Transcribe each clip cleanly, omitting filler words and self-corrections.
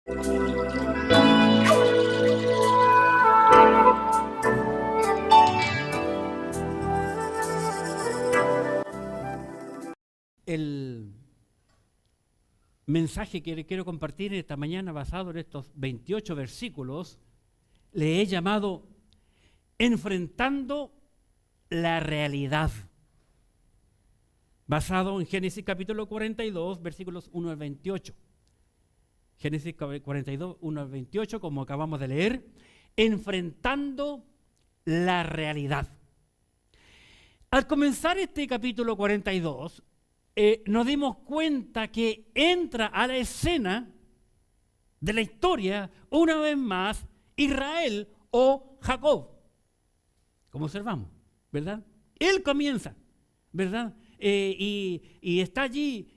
El mensaje que quiero compartir esta mañana, basado en estos 28 versículos, le he llamado Enfrentando la realidad, basado en Génesis capítulo 42, versículos 1 al 28. Génesis 42, 1 al 28, como acabamos de leer, enfrentando la realidad. Al comenzar este capítulo 42, nos dimos cuenta que entra a la escena de la historia, una vez más, Israel o Jacob, como observamos, ¿verdad? Él comienza, ¿verdad? Y está allí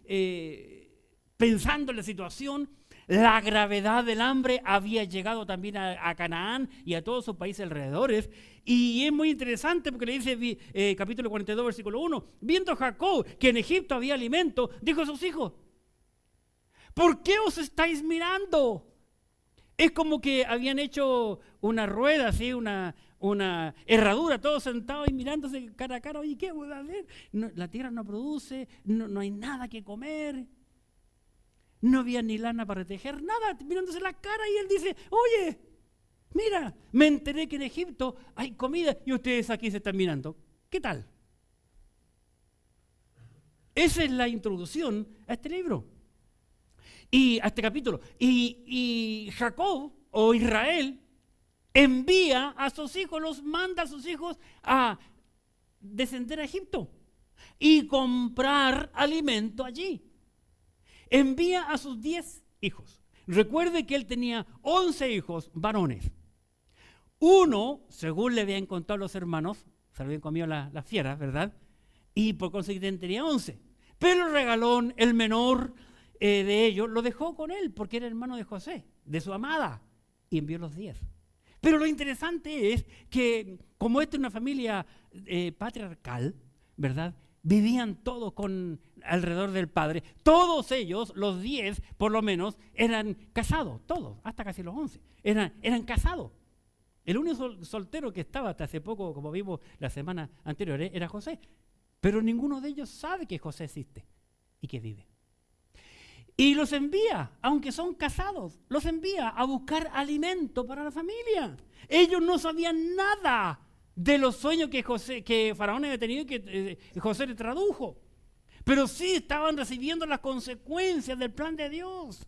pensando en la situación. La gravedad del hambre había llegado también a Canaán y a todos sus países alrededores. Y es muy interesante porque le dice capítulo 42, versículo 1, viendo Jacob que en Egipto había alimento, dijo a sus hijos, ¿por qué os estáis mirando? Es como que habían hecho una rueda, así, una herradura, todos sentados y mirándose cara a cara. Oye, ¿qué voy a hacer? No, la tierra no produce, no hay nada que comer. No había ni lana para tejer, nada, mirándose la cara, y él dice, oye, mira, me enteré que en Egipto hay comida y ustedes aquí se están mirando. ¿Qué tal? Esa es la introducción a este libro y a este capítulo. Y Jacob o Israel envía a sus hijos, los manda a sus hijos a descender a Egipto y comprar alimento allí. Envía a sus 10 hijos. Recuerde que él tenía 11 hijos varones. Uno, según le habían contado los hermanos, se lo habían comido las fieras, ¿verdad? Y por consiguiente tenía 11. Pero el regalón, el menor de ellos, lo dejó con él porque era hermano de José, de su amada, y envió los 10. Pero lo interesante es que, como esta es una familia patriarcal, ¿verdad?, vivían todos alrededor del padre. Todos ellos, los 10 por lo menos, eran casados, todos, hasta casi los 11, eran casados. El único soltero que estaba hasta hace poco, como vimos la semana anterior, era José. Pero ninguno de ellos sabe que José existe y que vive. Y los envía, aunque son casados, los envía a buscar alimento para la familia. Ellos no sabían nada de los sueños que Faraón había tenido y que José le tradujo. Pero sí estaban recibiendo las consecuencias del plan de Dios.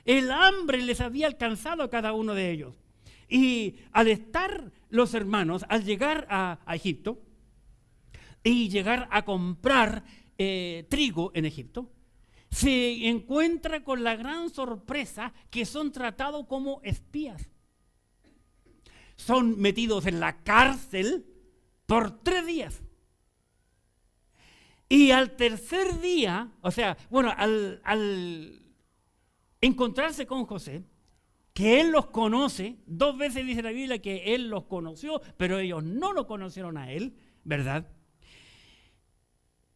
El hambre les había alcanzado a cada uno de ellos. Y al estar los hermanos, al llegar a Egipto y llegar a comprar trigo en Egipto, se encuentra con la gran sorpresa que son tratados como espías. Son metidos en la cárcel por 3 días. Y al tercer día, o sea, bueno, al encontrarse con José, que él los conoce, 2 veces dice la Biblia que él los conoció, pero ellos no lo conocieron a él, ¿verdad?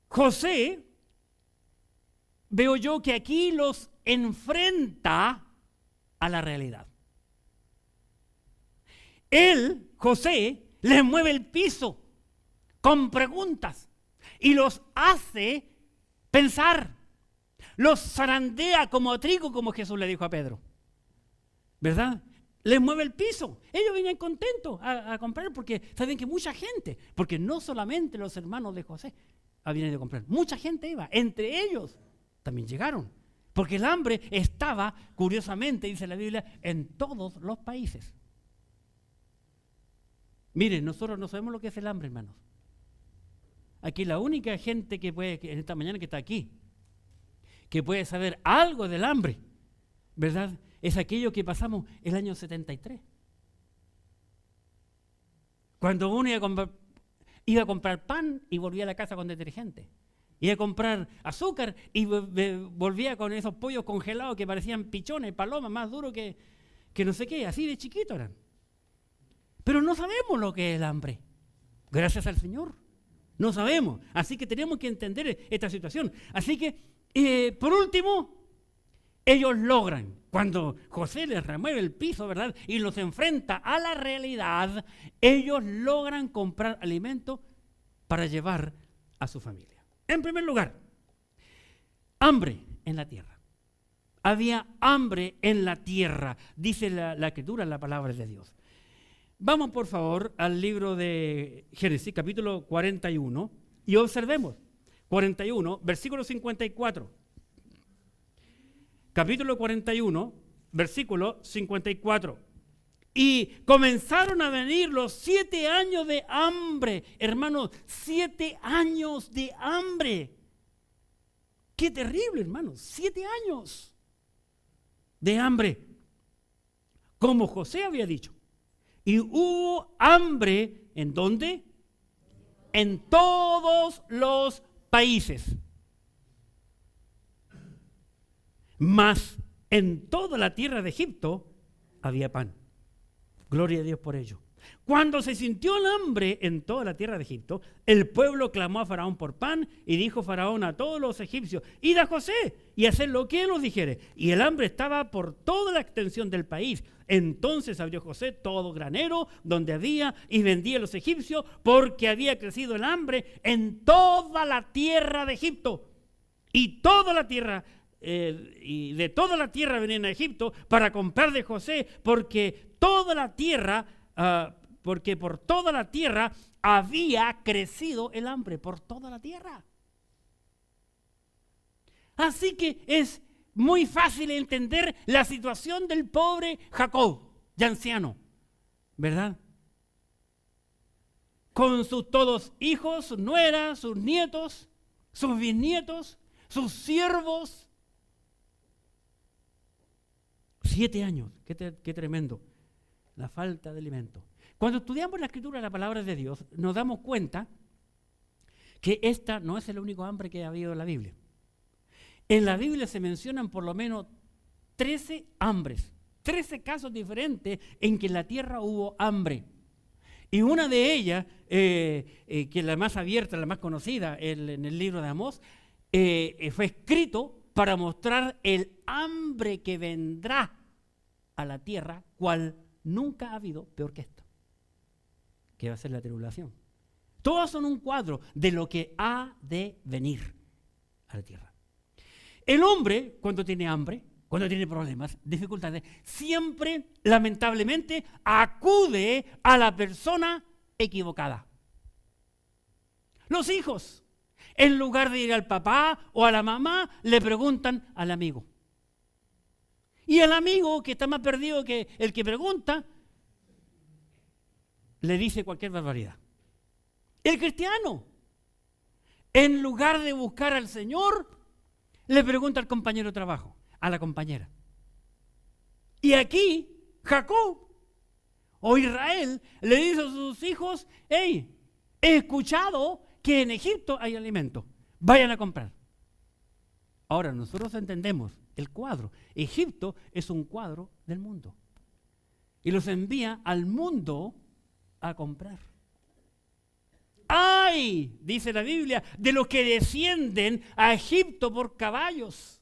José, veo yo que aquí los enfrenta a la realidad. Él, José, les mueve el piso con preguntas y los hace pensar. Los zarandea como a trigo, como Jesús le dijo a Pedro, ¿verdad? Les mueve el piso. Ellos venían contentos a comprar porque saben que mucha gente, porque no solamente los hermanos de José habían ido a comprar, mucha gente iba, entre ellos también llegaron, porque el hambre estaba, curiosamente, dice la Biblia, en todos los países. Miren, nosotros no sabemos lo que es el hambre, hermanos. Aquí la única gente que puede, en esta mañana que está aquí, que puede saber algo del hambre, ¿verdad?, es aquello que pasamos el año 73. Cuando uno iba a comprar pan y volvía a la casa con detergente. Iba a comprar azúcar y volvía con esos pollos congelados que parecían pichones, palomas, más duros que no sé qué, así de chiquitos eran. Pero no sabemos lo que es el hambre. Gracias al Señor. No sabemos. Así que tenemos que entender esta situación. Así que, por último, ellos logran, cuando José les remueve el piso, ¿verdad?, y los enfrenta a la realidad, ellos logran comprar alimento para llevar a su familia. En primer lugar, hambre en la tierra. Había hambre en la tierra, dice la Escritura, la palabra de Dios. Vamos, por favor, al libro de Génesis, capítulo 41, y observemos. 41, versículo 54. Capítulo 41, versículo 54. Y comenzaron a venir los 7 años de hambre. Hermanos, 7 años de hambre. Qué terrible, hermanos. 7 años de hambre. Como José había dicho. Y hubo hambre, ¿en dónde? En todos los países. Mas en toda la tierra de Egipto había pan. Gloria a Dios por ello. Cuando se sintió el hambre en toda la tierra de Egipto, el pueblo clamó a Faraón por pan, y dijo Faraón a todos los egipcios: id a José y haced lo que él os dijere. Y el hambre estaba por toda la extensión del país. Entonces abrió José todo granero donde había y vendía a los egipcios, porque había crecido el hambre en toda la tierra de Egipto. Y toda la tierra y de toda la tierra venían a Egipto para comprar de José, porque toda la tierra, porque por toda la tierra había crecido el hambre, por toda la tierra. Así que es muy fácil entender la situación del pobre Jacob, ya anciano, ¿verdad? Con sus todos hijos, sus nueras, sus nietos, sus bisnietos, sus siervos. 7 años, qué tremendo, la falta de alimento. Cuando estudiamos la Escritura, la palabra de Dios, nos damos cuenta que esta no es el único hambre que ha habido en la Biblia. En la Biblia se mencionan por lo menos 13 hambres, 13 casos diferentes en que en la tierra hubo hambre. Y una de ellas, que es la más abierta, la más conocida en el libro de Amós, fue escrito para mostrar el hambre que vendrá a la tierra, cual nunca ha habido peor que esto, que va a ser la tribulación. Todos son un cuadro de lo que ha de venir a la tierra. El hombre, cuando tiene hambre, cuando tiene problemas, dificultades, siempre, lamentablemente, acude a la persona equivocada. Los hijos, en lugar de ir al papá o a la mamá, le preguntan al amigo. Y el amigo, que está más perdido que el que pregunta, le dice cualquier barbaridad. El cristiano, en lugar de buscar al Señor, le pregunta al compañero de trabajo, a la compañera. Y aquí, Jacob o Israel le dice a sus hijos: hey, he escuchado que en Egipto hay alimento, vayan a comprar. Ahora, nosotros entendemos el cuadro. Egipto es un cuadro del mundo. Y los envía al mundo a comprar. ¡Ay!, dice la Biblia, de los que descienden a Egipto por caballos.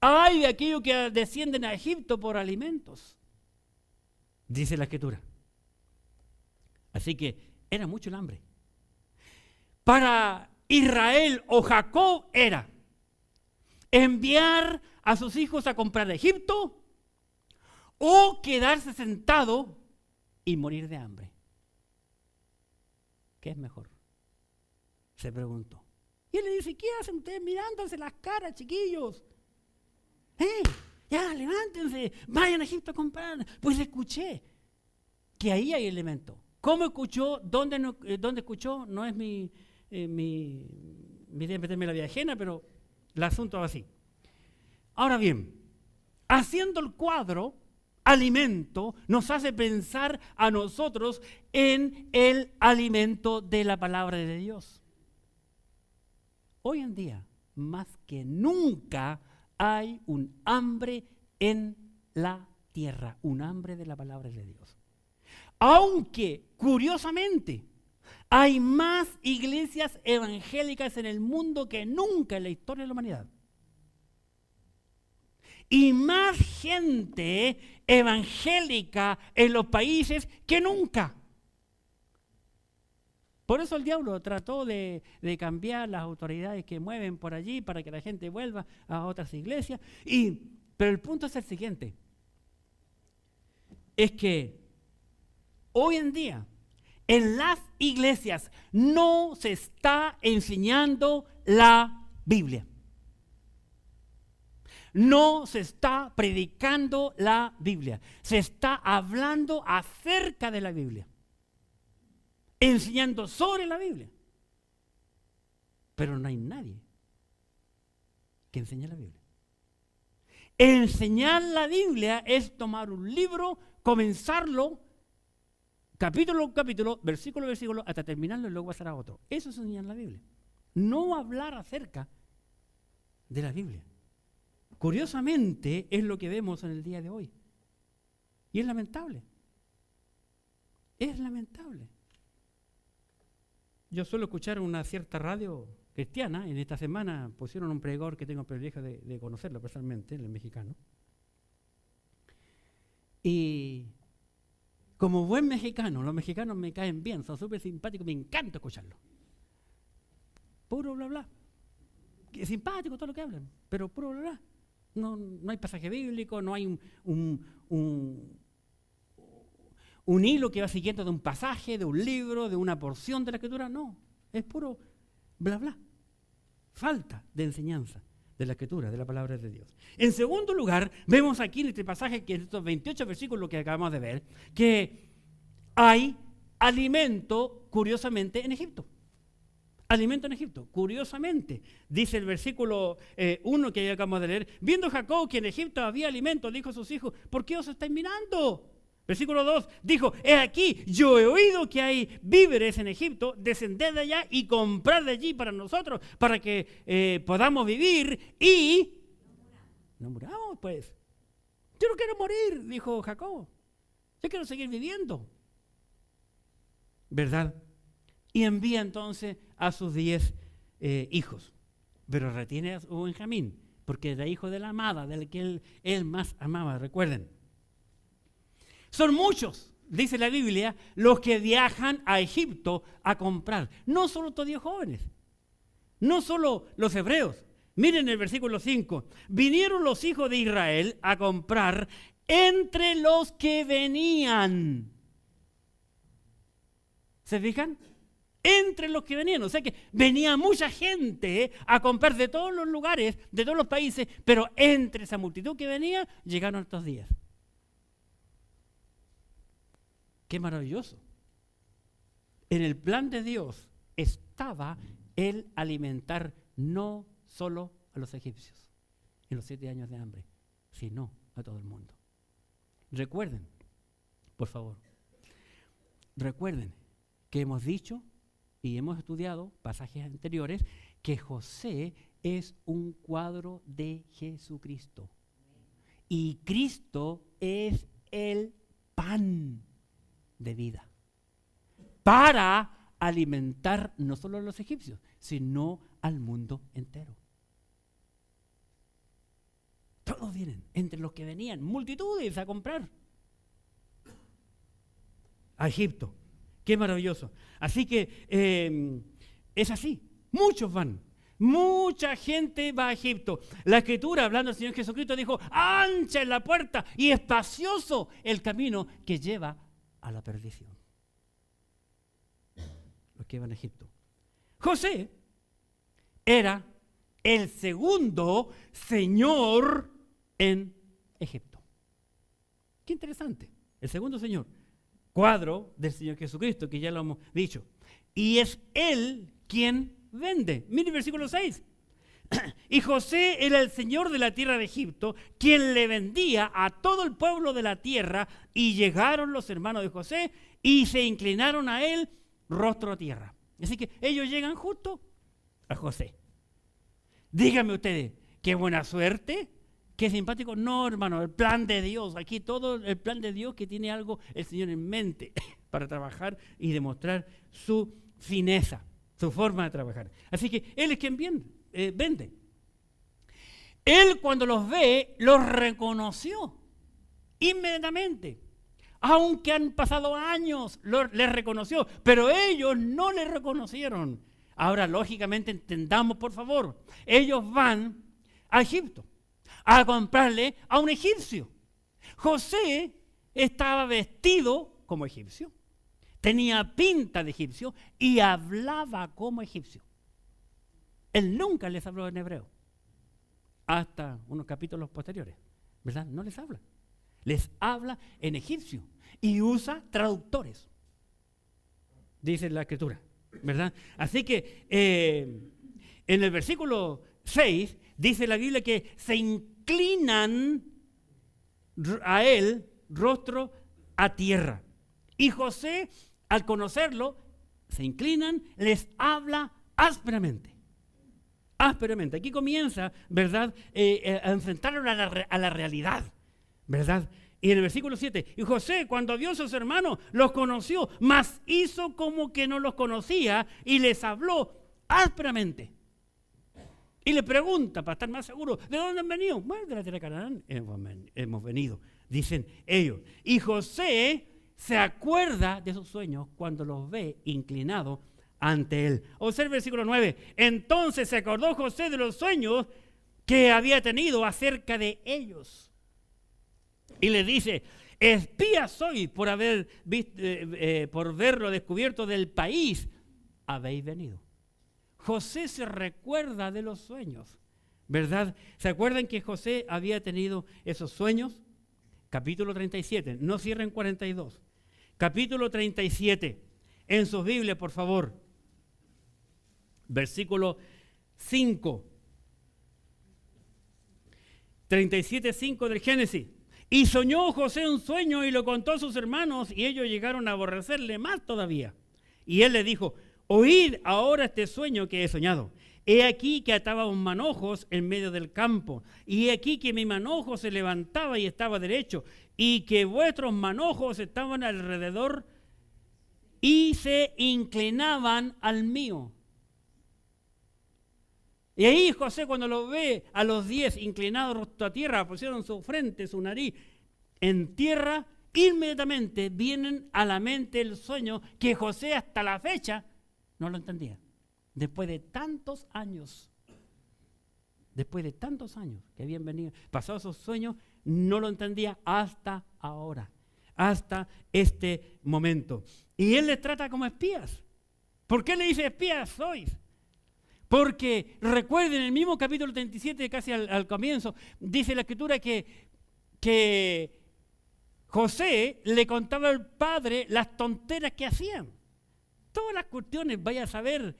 ¡Ay de aquellos que descienden a Egipto por alimentos! Dice la Escritura. Así que era mucho el hambre. Para Israel o Jacob era enviar a sus hijos a comprar a Egipto o quedarse sentado y morir de hambre. ¿Qué es mejor?, se preguntó. Y él le dice: ¿qué hacen ustedes mirándose las caras, chiquillos? Ya, levántense, vayan a Egipto a comprar. Pues escuché que ahí hay elemento. ¿Cómo escuchó? ¿Dónde escuchó? No es mi idea de meterme en la vida ajena, pero el asunto va así. Ahora bien, haciendo el cuadro, alimento nos hace pensar a nosotros en el alimento de la palabra de Dios. Hoy en día, más que nunca, hay un hambre en la tierra, un hambre de la palabra de Dios. Aunque, curiosamente, hay más iglesias evangélicas en el mundo que nunca en la historia de la humanidad. y más gente evangélica en los países que nunca. Por eso el diablo trató de cambiar las autoridades que mueven por allí para que la gente vuelva a otras iglesias. Pero el punto es el siguiente. Es que hoy en día en las iglesias no se está enseñando la Biblia. No se está predicando la Biblia. Se está hablando acerca de la Biblia. Enseñando sobre la Biblia. Pero no hay nadie que enseñe la Biblia. Enseñar la Biblia es tomar un libro, comenzarlo, capítulo a capítulo, versículo a versículo, hasta terminarlo y luego pasar a otro. Eso es enseñar la Biblia. No hablar acerca de la Biblia. Curiosamente es lo que vemos en el día de hoy. Y es lamentable. Es lamentable. Yo suelo escuchar una cierta radio cristiana. En esta semana pusieron un predicador que tengo el privilegio de conocerlo personalmente, el mexicano. Y como buen mexicano, los mexicanos me caen bien, son súper simpáticos, me encanta escucharlos. Puro bla bla. Es simpático todo lo que hablan, pero puro bla bla. No hay pasaje bíblico, no hay un hilo que va siguiendo de un pasaje, de un libro, de una porción de la Escritura. No, es puro bla bla. Falta de enseñanza de la Escritura, de la palabra de Dios. En segundo lugar, vemos aquí en este pasaje, que en estos 28 versículos que acabamos de ver, que hay alimento, curiosamente, en Egipto. Alimento en Egipto, curiosamente, dice el versículo 1 que acabamos de leer: viendo Jacob que en Egipto había alimento, dijo a sus hijos: ¿por qué os estáis mirando? Versículo 2, dijo: he aquí, yo he oído que hay víveres en Egipto, descended de allá y comprad de allí para nosotros, para que podamos vivir y no muramos, pues. Yo no quiero morir, dijo Jacob. Yo quiero seguir viviendo. ¿Verdad? Y envía entonces a sus 10 hijos, pero retiene a su Benjamín, porque era hijo de la amada, del que él más amaba, recuerden. Son muchos, dice la Biblia, los que viajan a Egipto a comprar. No solo estos 10 jóvenes, no solo los hebreos. Miren el versículo 5. Vinieron los hijos de Israel a comprar entre los que venían. ¿Se fijan? Entre los que venían. O sea que venía mucha gente a comprar de todos los lugares, de todos los países, pero entre esa multitud que venía, llegaron estos 10. ¡Qué maravilloso! En el plan de Dios estaba el alimentar no solo a los egipcios en los 7 años de hambre, sino a todo el mundo. Recuerden, por favor, recuerden que hemos dicho y hemos estudiado pasajes anteriores que José es un cuadro de Jesucristo. Y Cristo es el pan de vida para alimentar no solo a los egipcios, sino al mundo entero. Todos vienen, entre los que venían, multitudes a comprar a Egipto. ¡Qué maravilloso! Así que es así, muchos van. Mucha gente va a Egipto. La Escritura, hablando del Señor Jesucristo, dijo: ancha es la puerta y espacioso el camino que lleva a la perdición. Los que van a Egipto. José era el segundo señor en Egipto. Qué interesante. El segundo señor. Cuadro del Señor Jesucristo, que ya lo hemos dicho. Y es Él quien vende. Mire el versículo 6. Y José era el señor de la tierra de Egipto, quien le vendía a todo el pueblo de la tierra. Y llegaron los hermanos de José y se inclinaron a él rostro a tierra. Así que ellos llegan justo a José. Díganme ustedes, qué buena suerte, qué simpático. No, hermano, el plan de Dios. Aquí todo el plan de Dios, que tiene algo el Señor en mente para trabajar y demostrar su fineza, su forma de trabajar. Así que Él es quien vende. Él cuando los ve, los reconoció inmediatamente. Aunque han pasado años, les reconoció, pero ellos no le reconocieron. Ahora, lógicamente, entendamos, por favor, ellos van a Egipto a comprarle a un egipcio. José estaba vestido como egipcio, tenía pinta de egipcio y hablaba como egipcio. Él nunca les habló en hebreo, hasta unos capítulos posteriores, ¿verdad? No les habla. Les habla en egipcio y usa traductores, dice la escritura, ¿verdad? Así que en el versículo 6 dice la Biblia que se inclinan a él rostro a tierra. Y José, al conocerlo, se inclinan, les habla ásperamente. Ásperamente. Aquí comienza, ¿verdad?, a enfrentarlo a la realidad, ¿verdad? Y en el versículo 7, y José, cuando vio a sus hermanos, los conoció, mas hizo como que no los conocía y les habló ásperamente. Y le pregunta, para estar más seguro, ¿de dónde han venido? Bueno, de la tierra de Canaán hemos venido, dicen ellos. Y José se acuerda de sus sueños cuando los ve inclinados ante él. Observe el versículo 9. Entonces se acordó José de los sueños que había tenido acerca de ellos. Y le dice, espía soy por verlo descubierto del país, habéis venido. José se recuerda de los sueños, ¿verdad? ¿Se acuerdan que José había tenido esos sueños? Capítulo 37, no cierren 42. Capítulo 37, en sus Biblias, por favor. Versículo 5. 37:5 del Génesis. Y soñó José un sueño y lo contó a sus hermanos y ellos llegaron a aborrecerle más todavía. Y él le dijo, oíd ahora este sueño que he soñado. He aquí que ataba un manojos en medio del campo, y he aquí que mi manojo se levantaba y estaba derecho, y que vuestros manojos estaban alrededor y se inclinaban al mío. Y ahí José, cuando lo ve a los 10 inclinados rostro a tierra, pusieron su frente, su nariz en tierra, inmediatamente vienen a la mente el sueño que José hasta la fecha no lo entendía. Después de tantos años que habían venido, pasados esos sueños, no lo entendía hasta ahora, hasta este momento. Y él les trata como espías. ¿Por qué le dice espías sois? Porque recuerden, en el mismo capítulo 37, casi al comienzo, dice la escritura que José le contaba al padre las tonteras que hacían. Todas las cuestiones, vaya a saber,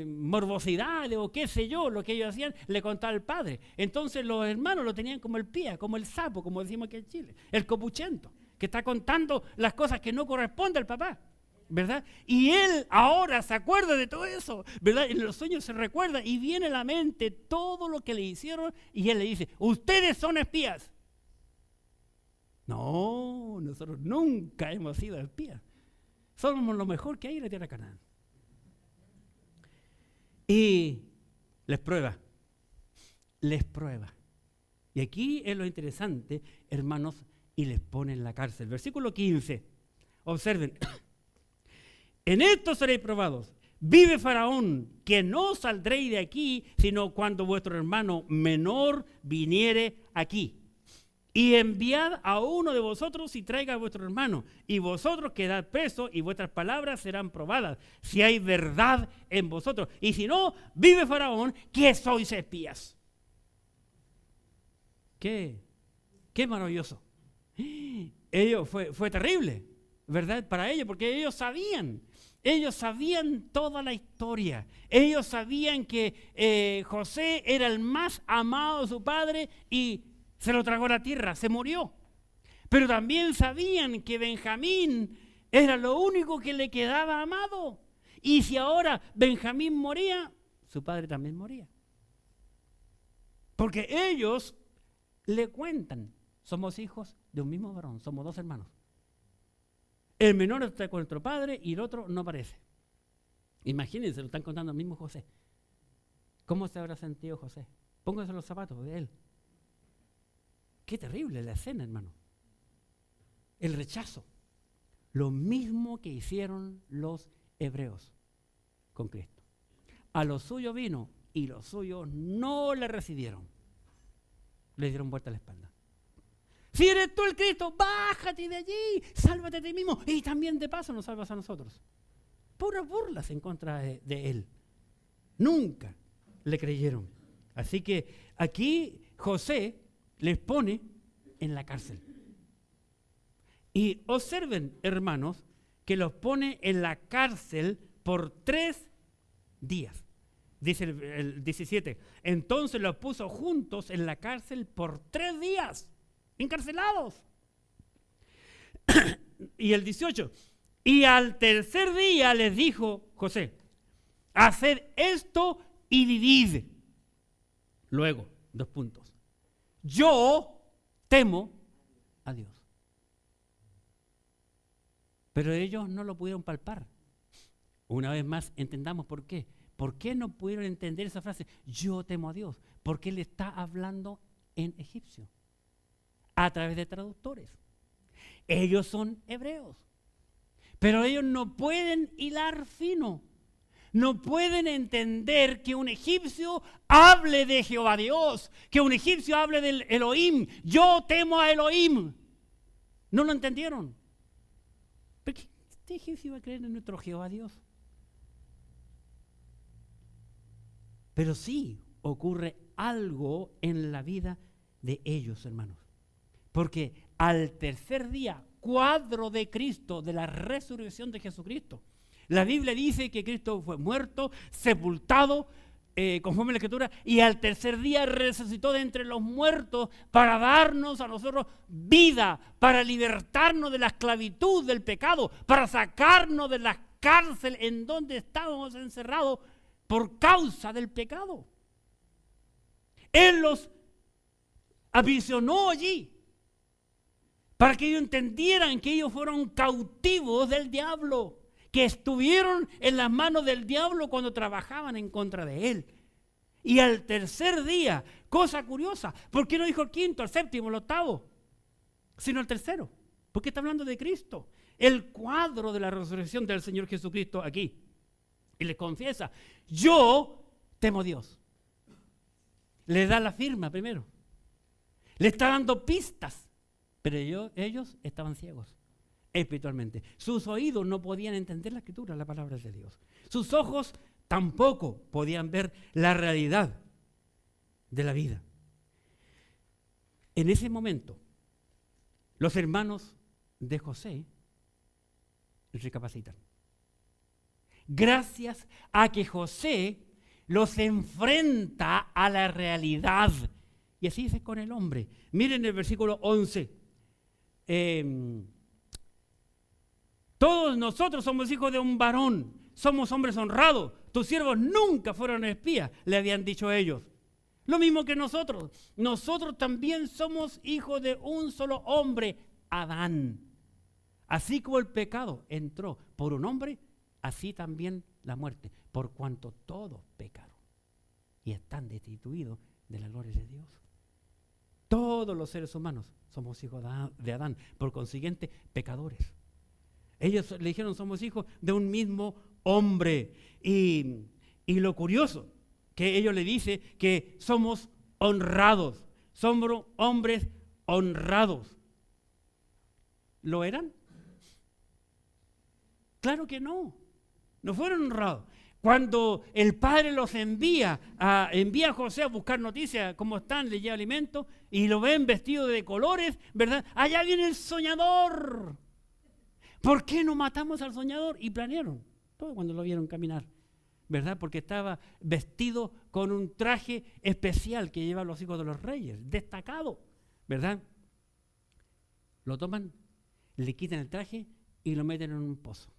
morbosidades o qué sé yo, lo que ellos hacían, le contaba al padre. Entonces los hermanos lo tenían como el pía, como el sapo, como decimos aquí en Chile, el copuchento, que está contando las cosas que no corresponden al papá, ¿verdad? Y él ahora se acuerda de todo eso, ¿verdad? En los sueños se recuerda y viene a la mente todo lo que le hicieron y él le dice, ustedes son espías. No, nosotros nunca hemos sido espías. Somos lo mejor que hay en la tierra de Canaán. Y les prueba. Y aquí es lo interesante, hermanos, y les pone en la cárcel. Versículo 15, observen. En esto seréis probados. Vive Faraón, que no saldréis de aquí, sino cuando vuestro hermano menor viniere aquí. Y enviad a uno de vosotros y traiga a vuestro hermano, y vosotros quedad presos, y vuestras palabras serán probadas, si hay verdad en vosotros. Y si no, vive Faraón, que sois espías. Qué maravilloso. Fue terrible, ¿verdad? Para ellos, porque ellos sabían toda la historia. Ellos sabían que José era el más amado de su padre y se lo tragó la tierra, se murió. Pero también sabían que Benjamín era lo único que le quedaba amado. Y si ahora Benjamín moría, su padre también moría. Porque ellos le cuentan, somos hijos de un mismo varón, somos dos hermanos. El menor está con nuestro padre y el otro no aparece. Imagínense, lo están contando al mismo José. ¿Cómo se habrá sentido José? Póngase los zapatos de él. Qué terrible la escena, hermano. El rechazo. Lo mismo que hicieron los hebreos con Cristo. A los suyos vino y los suyos no le recibieron. Le dieron vuelta a la espalda. Si eres tú el Cristo, bájate de allí, sálvate a ti mismo y también de paso nos salvas a nosotros. Puras burlas en contra de él. Nunca le creyeron. Así que aquí José les pone en la cárcel. Y observen, hermanos, que los pone en la cárcel por 3 días. Dice el 17. Entonces los puso juntos en la cárcel por 3 días, encarcelados. Y el 18. Y al tercer día les dijo José: haced esto y vivid. Luego, 2 puntos. Yo temo a Dios. Pero ellos no lo pudieron palpar. Una vez más, entendamos por qué. ¿Por qué no pudieron entender esa frase? Yo temo a Dios. Porque él está hablando en egipcio, a través de traductores. Ellos son hebreos. Pero ellos no pueden hilar fino. No pueden entender que un egipcio hable de Jehová Dios, que un egipcio hable del Elohim. Yo temo a Elohim. No lo entendieron. ¿Pero qué este egipcio va a creer en nuestro Jehová Dios? Pero sí ocurre algo en la vida de ellos, hermanos. Porque al tercer día, cuadro de Cristo, de la resurrección de Jesucristo, la Biblia dice que Cristo fue muerto, sepultado, conforme a la Escritura, y al tercer día resucitó de entre los muertos para darnos a nosotros vida, para libertarnos de la esclavitud del pecado, para sacarnos de la cárcel en donde estábamos encerrados por causa del pecado. Él los aprisionó allí para que ellos entendieran que ellos fueron cautivos del diablo, que estuvieron en las manos del diablo cuando trabajaban en contra de él. Y al tercer día, cosa curiosa, ¿por qué no dijo el quinto, el séptimo, el octavo, sino el tercero? Porque está hablando de Cristo, el cuadro de la resurrección del Señor Jesucristo aquí. Y les confiesa: yo temo a Dios. Le da la firma primero. Le está dando pistas, pero ellos estaban ciegos espiritualmente. Sus oídos no podían entender la Escritura, la palabra de Dios. Sus ojos tampoco podían ver la realidad de la vida. En ese momento, los hermanos de José recapacitan. Gracias a que José los enfrenta a la realidad. Y así es con el hombre. Miren el versículo 11. Todos nosotros somos hijos de un varón, somos hombres honrados. Tus siervos nunca fueron espías, le habían dicho ellos. Lo mismo que nosotros. Nosotros también somos hijos de un solo hombre, Adán. Así como el pecado entró por un hombre, así también la muerte, por cuanto todos pecaron y están destituidos de la gloria de Dios. Todos los seres humanos somos hijos de Adán, por consiguiente, pecadores. Ellos le dijeron: somos hijos de un mismo hombre. Y lo curioso, que ellos le dicen que somos honrados, somos hombres honrados. ¿Lo eran? Claro que no. No fueron honrados. Cuando el padre los envía a José a buscar noticias, cómo están, le lleva alimento, y lo ven vestido de colores, ¿verdad? Allá viene el soñador. ¿Por qué no matamos al soñador? Y planearon, todo cuando lo vieron caminar, ¿verdad? Porque estaba vestido con un traje especial que llevan los hijos de los reyes, destacado, ¿verdad? Lo toman, le quitan el traje y lo meten en un pozo.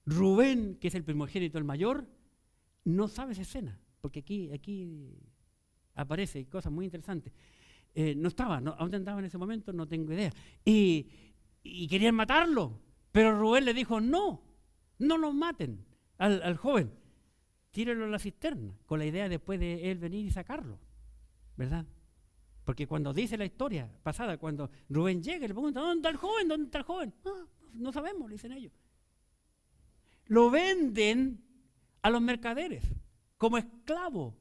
Rubén, que es el primogénito, el mayor, no sabe esa escena, porque aquí aparece cosas muy interesantes. No estaba, ¿dónde andaba en ese momento? No tengo idea. Y querían matarlo, pero Rubén le dijo: no los maten al joven. tírelo a la cisterna, con la idea después de él venir y sacarlo, ¿verdad? Porque cuando dice la historia pasada, cuando Rubén llega y le pregunta, ¿dónde está el joven? ¿Dónde está el joven? No sabemos, le dicen ellos. Lo venden a los mercaderes como esclavo,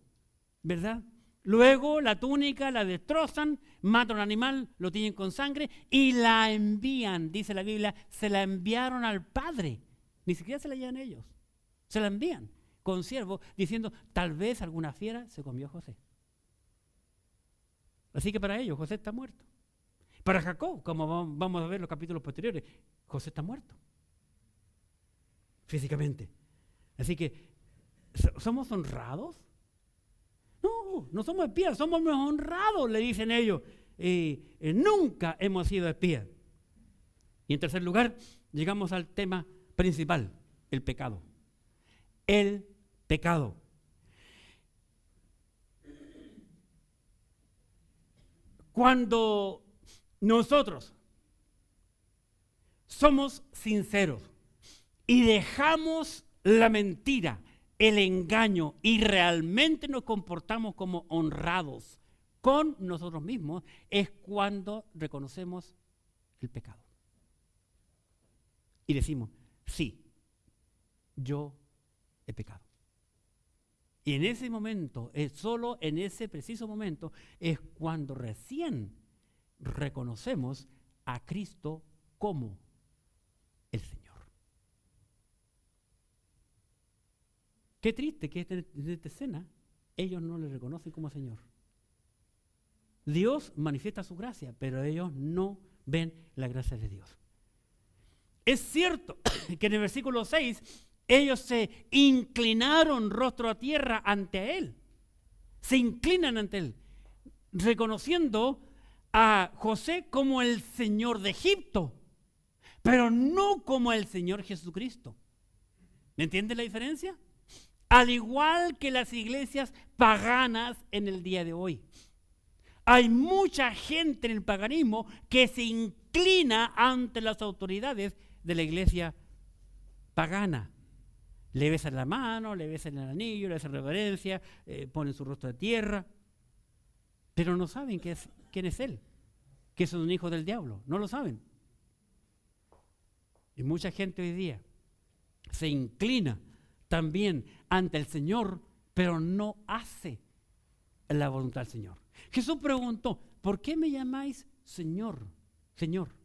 ¿verdad? Luego la túnica la destrozan, matan un animal, lo tiñen con sangre y la envían, dice la Biblia, se la enviaron al padre. Ni siquiera se la llevan ellos. Se la envían con siervo diciendo, tal vez alguna fiera se comió a José. Así que para ellos José está muerto. Para Jacob, como vamos a ver en los capítulos posteriores, José está muerto. Físicamente. Así que, ¿somos honrados? No somos espías, somos honrados, le dicen ellos. Nunca hemos sido espías. Y en tercer lugar, llegamos al tema principal, el pecado. El pecado. Cuando nosotros somos sinceros y dejamos la mentira, el engaño y realmente nos comportamos como honrados con nosotros mismos, es cuando reconocemos el pecado. Y decimos, sí, yo he pecado. Y en ese momento, solo en ese preciso momento, es cuando recién reconocemos a Cristo como el Señor. Qué triste que en esta escena ellos no le reconocen como Señor. Dios manifiesta su gracia, pero ellos no ven la gracia de Dios. Es cierto que en el versículo 6 ellos se inclinaron rostro a tierra ante Él. Se inclinan ante Él, reconociendo a José como el Señor de Egipto, pero no como el Señor Jesucristo. ¿Me entiende la diferencia? Al igual que las iglesias paganas en el día de hoy. Hay mucha gente en el paganismo que se inclina ante las autoridades de la iglesia pagana. Le besan la mano, le besan el anillo, le hacen reverencia, ponen su rostro de tierra, pero no saben quién es Él, que es un hijo del diablo, no lo saben. Y mucha gente hoy día se inclina también ante el Señor, pero no hace la voluntad del Señor. Jesús preguntó, ¿por qué me llamáis Señor, Señor?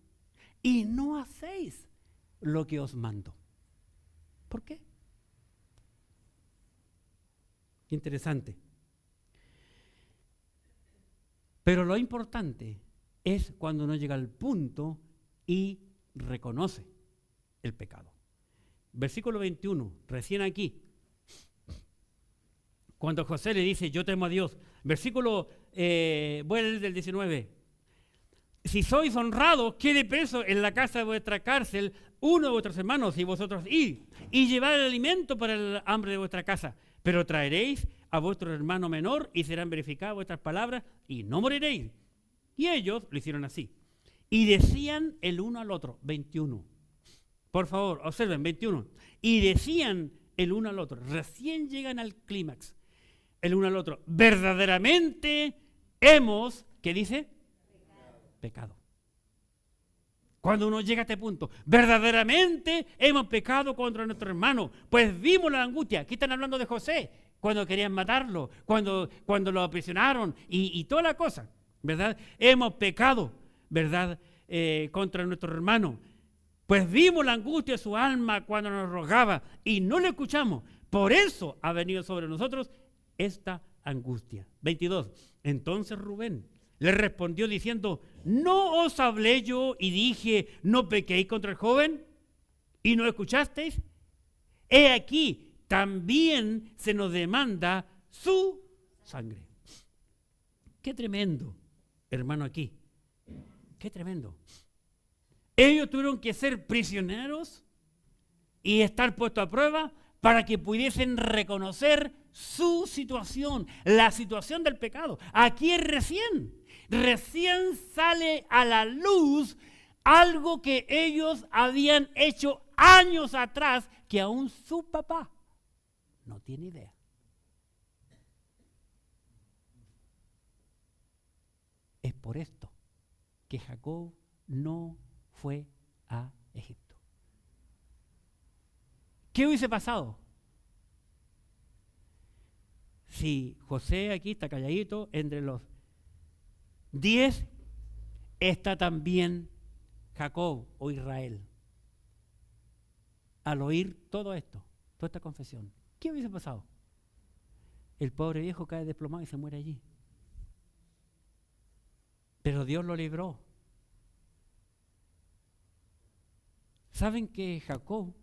Y no hacéis lo que os mando. ¿Por qué? Interesante. Pero lo importante es cuando uno llega al punto y reconoce el pecado. Versículo 21, recién aquí, cuando José le dice, yo temo a Dios. Versículo, voy a leer del 19. Si sois honrados, quede preso en la casa de vuestra cárcel uno de vuestros hermanos y vosotros id y llevad el alimento para el hambre de vuestra casa. Pero traeréis a vuestro hermano menor y serán verificadas vuestras palabras y no moriréis. Y ellos lo hicieron así. Y decían el uno al otro, 21. Por favor, observen, 21. Y decían el uno al otro, recién llegan al clímax, el uno al otro, verdaderamente hemos, ¿qué dice? Pecado. Cuando uno llega a este punto, verdaderamente hemos pecado contra nuestro hermano, pues vimos la angustia. Aquí están hablando de José, cuando querían matarlo, cuando lo aprisionaron y toda la cosa, ¿verdad? Hemos pecado, ¿verdad? Contra nuestro hermano. Pues vimos la angustia de su alma cuando nos rogaba y no le escuchamos. Por eso ha venido sobre nosotros esta angustia. 22. Entonces Rubén le respondió diciendo, ¿no os hablé yo y dije, no pequéis contra el joven? ¿Y no escuchasteis? He aquí, también se nos demanda su sangre. Qué tremendo, hermano, aquí. Qué tremendo. Ellos tuvieron que ser prisioneros y estar puestos a prueba para que pudiesen reconocer su situación, la situación del pecado. Aquí es recién sale a la luz algo que ellos habían hecho años atrás, que aún su papá no tiene idea. por esto que Jacob no fue a Egipto. ¿Qué hubiese pasado si José aquí está calladito, entre los 10 está también Jacob o Israel? Al oír todo esto, toda esta confesión, ¿qué hubiese pasado? El pobre viejo cae desplomado y se muere allí. Pero Dios lo libró. ¿Saben que Jacob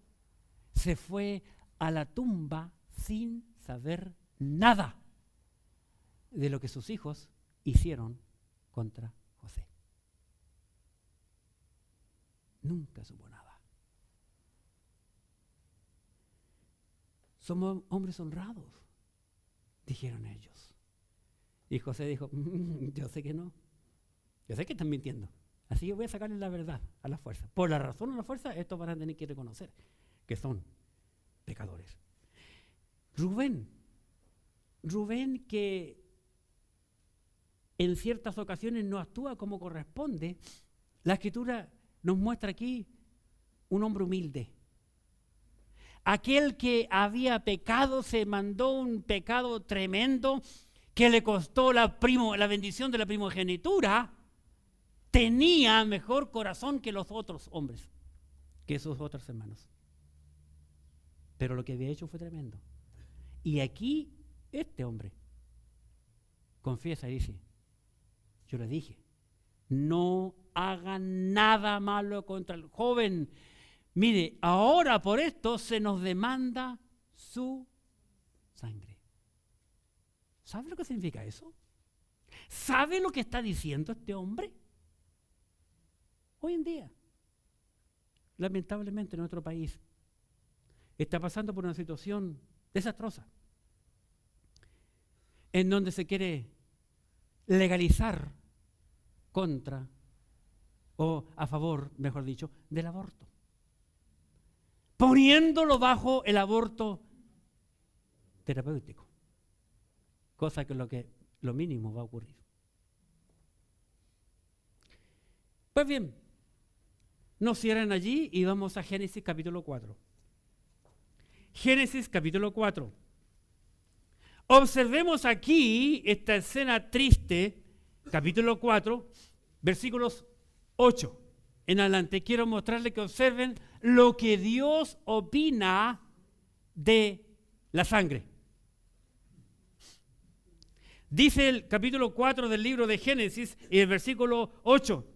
se fue a la tumba sin saber nada de lo que sus hijos hicieron contra José? Nunca supo nada. Somos hombres honrados, dijeron ellos. Y José dijo, yo sé que no. Yo sé que están mintiendo. Así que voy a sacarles la verdad a la fuerza. Por la razón o la fuerza, estos van a tener que reconocer que son pecadores. Rubén que en ciertas ocasiones no actúa como corresponde, la Escritura nos muestra aquí un hombre humilde. Aquel que había pecado se mandó un pecado tremendo que le costó la bendición de la primogenitura. Tenía mejor corazón que los otros hombres, que sus otros hermanos. Pero lo que había hecho fue tremendo. Y aquí este hombre confiesa y dice, yo le dije, no hagan nada malo contra el joven. Mire, ahora por esto se nos demanda su sangre. ¿Sabe lo que significa eso? ¿Sabe lo que está diciendo este hombre? Hoy en día, lamentablemente en nuestro país, está pasando por una situación desastrosa, en donde se quiere legalizar contra, o a favor, mejor dicho, del aborto, poniéndolo bajo el aborto terapéutico, cosa que lo mínimo va a ocurrir. Pues bien, nos cierran allí y vamos a Génesis capítulo 4. Génesis capítulo 4. Observemos aquí esta escena triste, capítulo 4, versículos 8 en adelante. Quiero mostrarles que observen lo que Dios opina de la sangre. Dice el capítulo 4 del libro de Génesis y el versículo 8.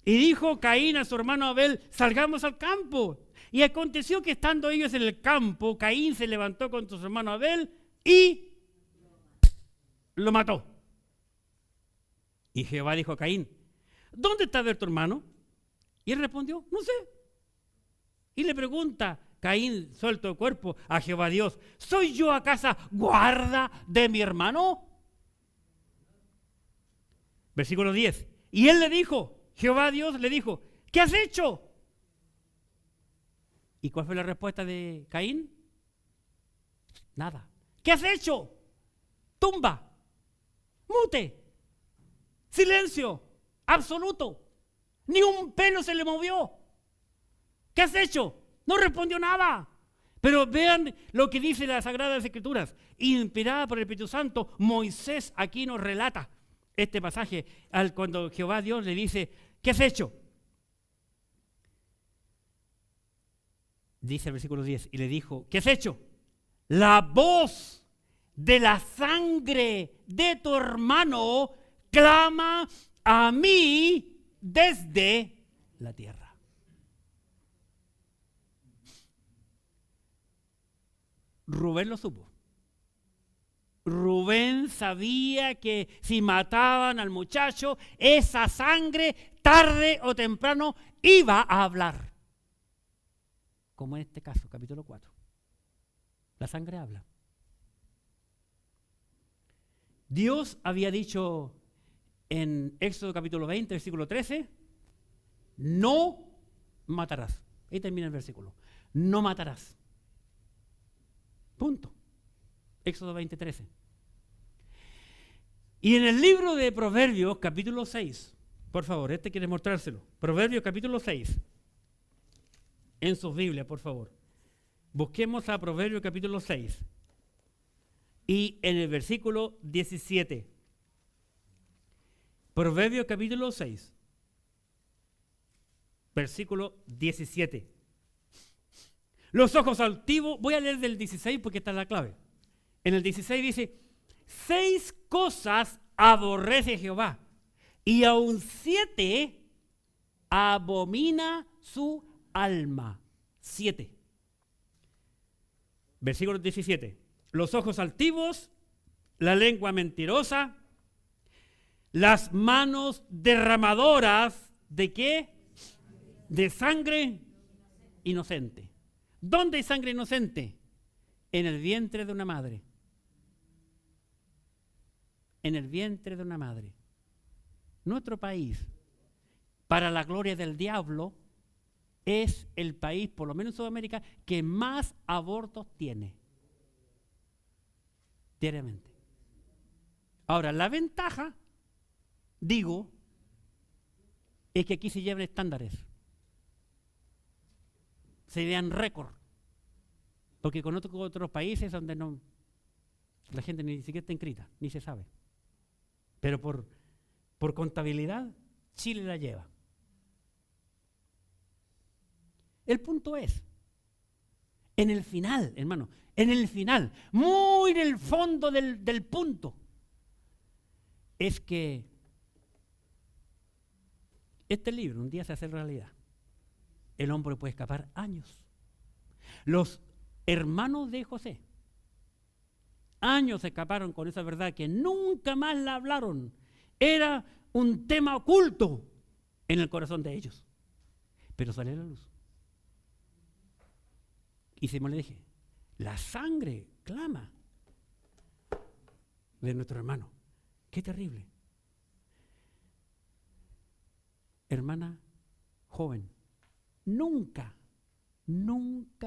Y dijo Caín a su hermano Abel, salgamos al campo. Y aconteció que estando ellos en el campo, Caín se levantó contra su hermano Abel y lo mató. Y Jehová dijo a Caín, ¿dónde está Abel tu hermano? Y él respondió, no sé. Y le pregunta Caín, suelto de cuerpo, a Jehová Dios, ¿soy yo acaso guarda de mi hermano? Versículo 10. Y él le dijo, Jehová Dios le dijo, ¿qué has hecho? ¿Y cuál fue la respuesta de Caín? Nada. ¿Qué has hecho? Tumba, mute, silencio, absoluto. Ni un pelo se le movió. ¿Qué has hecho? No respondió nada. Pero vean lo que dice las Sagradas Escrituras. Inspirada por el Espíritu Santo, Moisés aquí nos relata este pasaje cuando Jehová Dios le dice, ¿qué has hecho? Dice el versículo 10, y le dijo, ¿qué has hecho? La voz de la sangre de tu hermano clama a mí desde la tierra. Rubén lo supo. Rubén sabía que si mataban al muchacho, esa sangre tarde o temprano iba a hablar. Como en este caso, capítulo 4. La sangre habla. Dios había dicho en Éxodo capítulo 20, versículo 13, no matarás. Ahí termina el versículo. No matarás. Punto. Éxodo 20, 13. Y en el libro de Proverbios, capítulo 6, Por favor, este quiere mostrárselo. Proverbios capítulo 6. En sus Biblias, por favor. Busquemos a Proverbios capítulo 6. Y en el versículo 17. Proverbios capítulo 6. Versículo 17. Los ojos altivos, voy a leer del 16 porque está la clave. En el 16 dice, 6 cosas aborrece Jehová, y aun 7 abomina su alma. 7. Versículo 17. Los ojos altivos, la lengua mentirosa, las manos derramadoras, ¿de qué? De sangre inocente. ¿Dónde hay sangre inocente? En el vientre de una madre. En el vientre de una madre. Nuestro país, para la gloria del diablo, es el país, por lo menos en Sudamérica, que más abortos tiene diariamente. Ahora, la ventaja, digo, es que aquí se llevan estándares. Se vean récord. Porque conozco otros países donde no, la gente ni siquiera está inscrita, ni se sabe. Pero por contabilidad, Chile la lleva. El punto es, en el final, hermano, en el final, muy en el fondo del punto, es que este libro un día se hace realidad. El hombre puede escapar años. Los hermanos de José, años escaparon con esa verdad que nunca más la hablaron. Era un tema oculto en el corazón de ellos. Pero salió a la luz. Y se me le dije, la sangre clama de nuestro hermano. Qué terrible. Hermana joven, nunca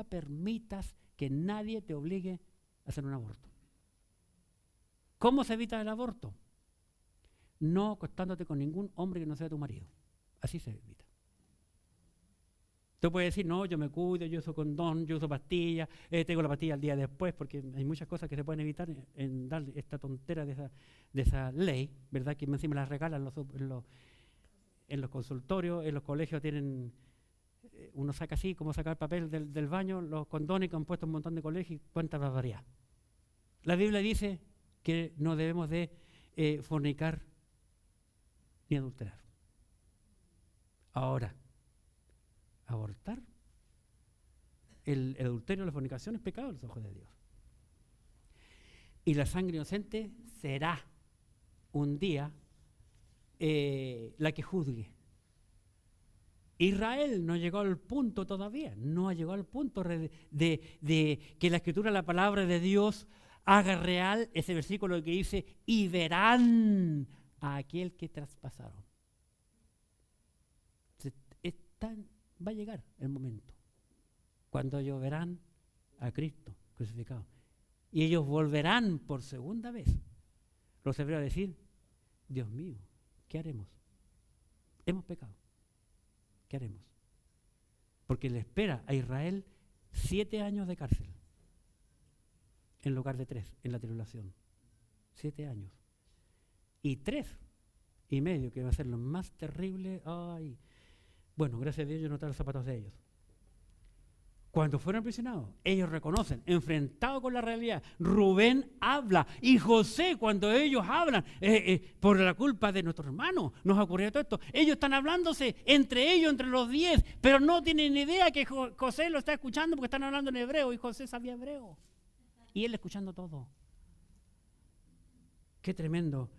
permitas que nadie te obligue a hacer un aborto. ¿Cómo se evita el aborto? No acostándote con ningún hombre que no sea tu marido. Así se evita. Tú puedes decir, no, yo me cuido, yo uso condón, yo uso pastillas, tengo la pastilla al día después, porque hay muchas cosas que se pueden evitar en dar esta tontera de esa ley, ¿verdad? Que encima las regalan en los consultorios, en los colegios tienen, uno saca así, como sacar papel del baño, los condones que han puesto un montón de colegios, cuántas barbaridades. La Biblia dice que no debemos de fornicar ni adulterar. Ahora, abortar, el adulterio, la fornicación es pecado a los ojos de Dios. Y la sangre inocente será un día la que juzgue. Israel no llegó al punto todavía, no ha llegado al punto de que la Escritura, la palabra de Dios, haga real ese versículo que dice, y verán a aquel que traspasaron. Va a llegar el momento cuando ellos verán a Cristo crucificado. Y ellos volverán por segunda vez. Los hebreos a decir, Dios mío, ¿qué haremos? Hemos pecado. ¿Qué haremos? Porque le espera a Israel 7 años de cárcel en lugar de 3 en la tribulación. 7 años. Y 3,5 que va a ser lo más terrible. Ay. Bueno, gracias a Dios yo no traigo los zapatos de ellos. Cuando fueron aprisionados, ellos reconocen, enfrentados con la realidad. Rubén habla y José, cuando ellos hablan, por la culpa de nuestros hermanos, nos ha ocurrido todo esto. Ellos están hablándose entre ellos, entre los 10, pero no tienen idea que José lo está escuchando porque están hablando en hebreo y José sabía hebreo. Y él escuchando todo. Qué tremendo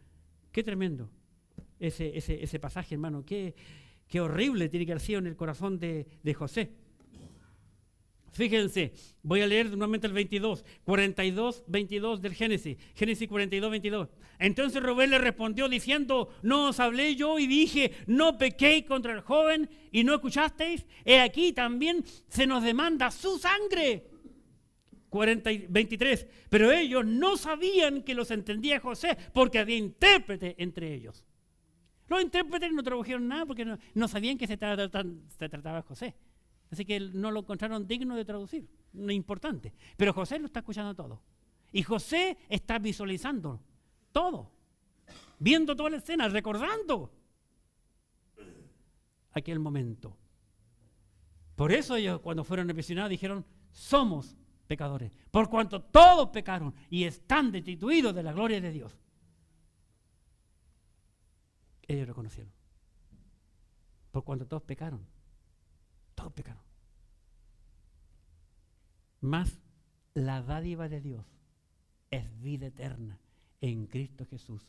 ese pasaje, hermano. Qué horrible tiene que haber sido en el corazón de José. Fíjense, voy a leer nuevamente el 42 del Génesis. Génesis 42, 22. Entonces Rubén le respondió diciendo, ¿no os hablé yo y dije, no pequéis contra el joven y no escuchasteis? He aquí también se nos demanda su sangre. 23. Pero ellos no sabían que los entendía José porque había intérprete entre ellos. Los intérpretes no tradujeron nada porque no sabían que se trataba de José. Así que no lo encontraron digno de traducir, no es importante. Pero José lo está escuchando todo. Y José está visualizando todo, viendo toda la escena, recordando aquel momento. Por eso ellos, cuando fueron aprisionados, dijeron: somos pecadores, por cuanto todos pecaron y están destituidos de la gloria de Dios. Ellos lo conocieron. Por cuanto todos pecaron. Todos pecaron. Mas la dádiva de Dios es vida eterna en Cristo Jesús,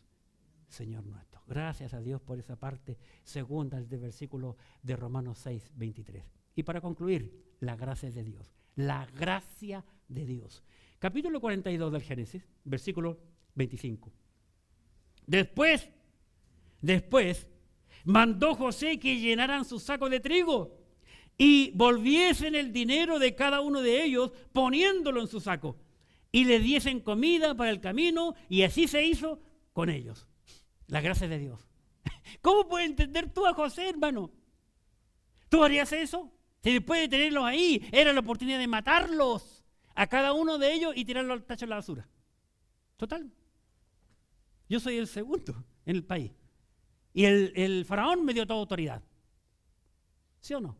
Señor nuestro. Gracias a Dios por esa parte segunda del versículo de Romanos 6, 23. Y para concluir, la gracia de Dios. La gracia de Dios. Capítulo 42 del Génesis, versículo 25. Después, mandó José que llenaran sus sacos de trigo y volviesen el dinero de cada uno de ellos poniéndolo en su saco y le diesen comida para el camino, y así se hizo con ellos. La gracia de Dios. ¿Cómo puedes entender tú a José, hermano? ¿Tú harías eso? Si después de tenerlos ahí, era la oportunidad de matarlos a cada uno de ellos y tirarlos al tacho de la basura. Total. Yo soy el segundo en el país. Y el faraón me dio toda autoridad. ¿Sí o no?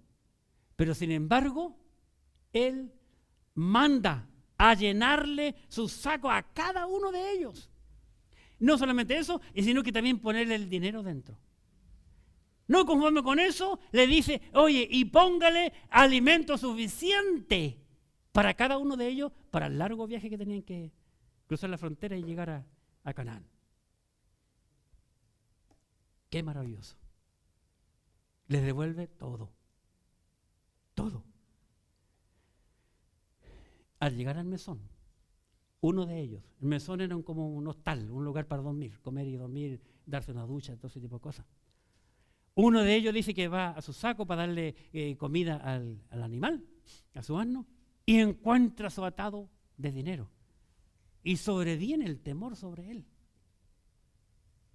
Pero sin embargo, él manda a llenarle sus sacos a cada uno de ellos. No solamente eso, sino que también ponerle el dinero dentro. No conforme con eso, le dice: oye, y póngale alimento suficiente para cada uno de ellos para el largo viaje que tenían que cruzar la frontera y llegar a Canaán. Qué maravilloso. Les devuelve todo. Todo. Al llegar al mesón, uno de ellos, el mesón era como un hostal, un lugar para dormir, comer y dormir, darse una ducha, todo ese tipo de cosas. Uno de ellos dice que va a su saco para darle comida al animal, a su asno, y encuentra su atado de dinero. Y sobreviene el temor sobre él.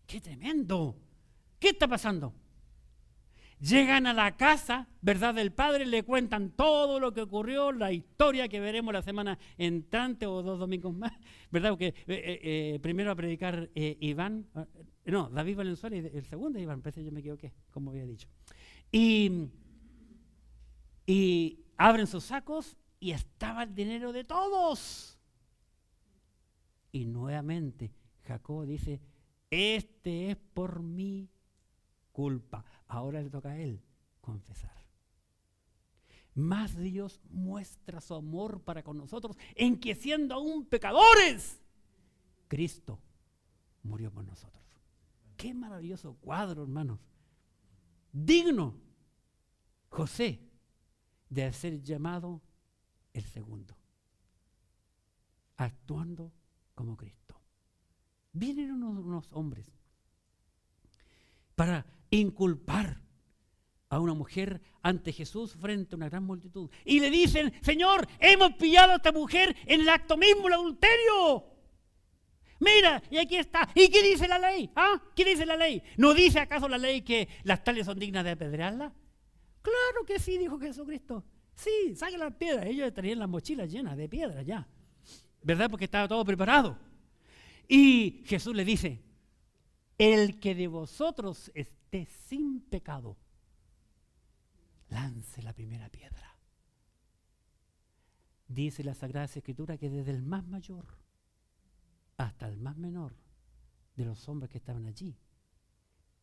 ¡Qué tremendo! ¿Qué está pasando? Llegan a la casa, ¿verdad?, del padre, le cuentan todo lo que ocurrió, la historia que veremos la semana entrante o 2 domingos más, ¿verdad? Porque primero va a predicar David Valenzuela, y el segundo Iván, parece que yo me equivoqué, como había dicho. Y abren sus sacos y estaba el dinero de todos. Y nuevamente Jacob dice: este es por mi culpa. Ahora le toca a él confesar. Más Dios muestra su amor para con nosotros en que, siendo aún pecadores, Cristo murió por nosotros. Qué maravilloso cuadro, hermanos. Digno José de ser llamado el segundo, actuando como Cristo. Vienen unos hombres para inculpar a una mujer ante Jesús frente a una gran multitud. Y le dicen: Señor, hemos pillado a esta mujer en el acto mismo, el adulterio. Mira, y aquí está. ¿Y qué dice la ley? ¿Ah? ¿Qué dice la ley? ¿No dice acaso la ley que las tales son dignas de apedrearlas? Claro que sí, dijo Jesucristo. Sí, saquen las piedras. Ellos tenían las mochilas llenas de piedras ya, ¿verdad? Porque estaba todo preparado. Y Jesús le dice: el que de vosotros esté sin pecado, lance la primera piedra. Dice la Sagrada Escritura que desde el más mayor hasta el más menor de los hombres que estaban allí,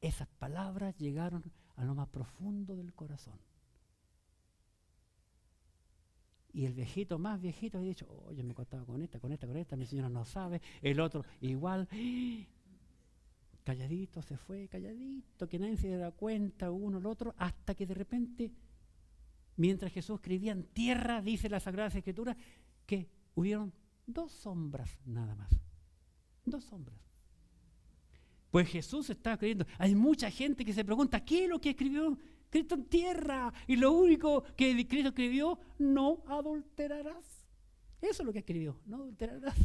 esas palabras llegaron a lo más profundo del corazón. Y el viejito más viejito había dicho: oye, me he acostado con esta, mi señora no sabe, el otro igual. Calladito se fue, calladito, que nadie se da cuenta, uno, el otro, hasta que de repente, mientras Jesús escribía en tierra, dice la Sagrada Escritura, que hubieron 2 sombras nada más. 2 sombras. Pues Jesús está escribiendo. Hay mucha gente que se pregunta: ¿qué es lo que escribió Cristo en tierra? Y lo único que Cristo escribió: no adulterarás. Eso es lo que escribió: no adulterarás.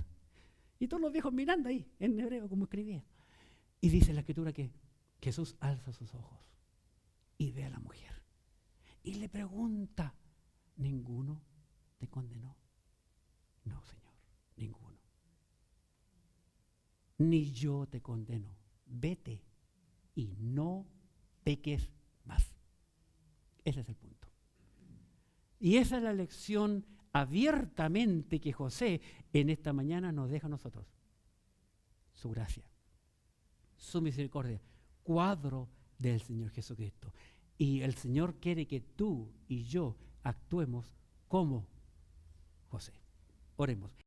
Y todos los viejos mirando ahí, en hebreo, como escribía. Y dice la Escritura que Jesús alza sus ojos y ve a la mujer y le pregunta, ¿ninguno te condenó? No, Señor, ninguno. Ni yo te condeno. Vete y no peques más. Ese es el punto. Y esa es la lección abiertamente que José en esta mañana nos deja a nosotros. Su gracia, su misericordia, cuadro del Señor Jesucristo. Y el Señor quiere que tú y yo actuemos como José. Oremos.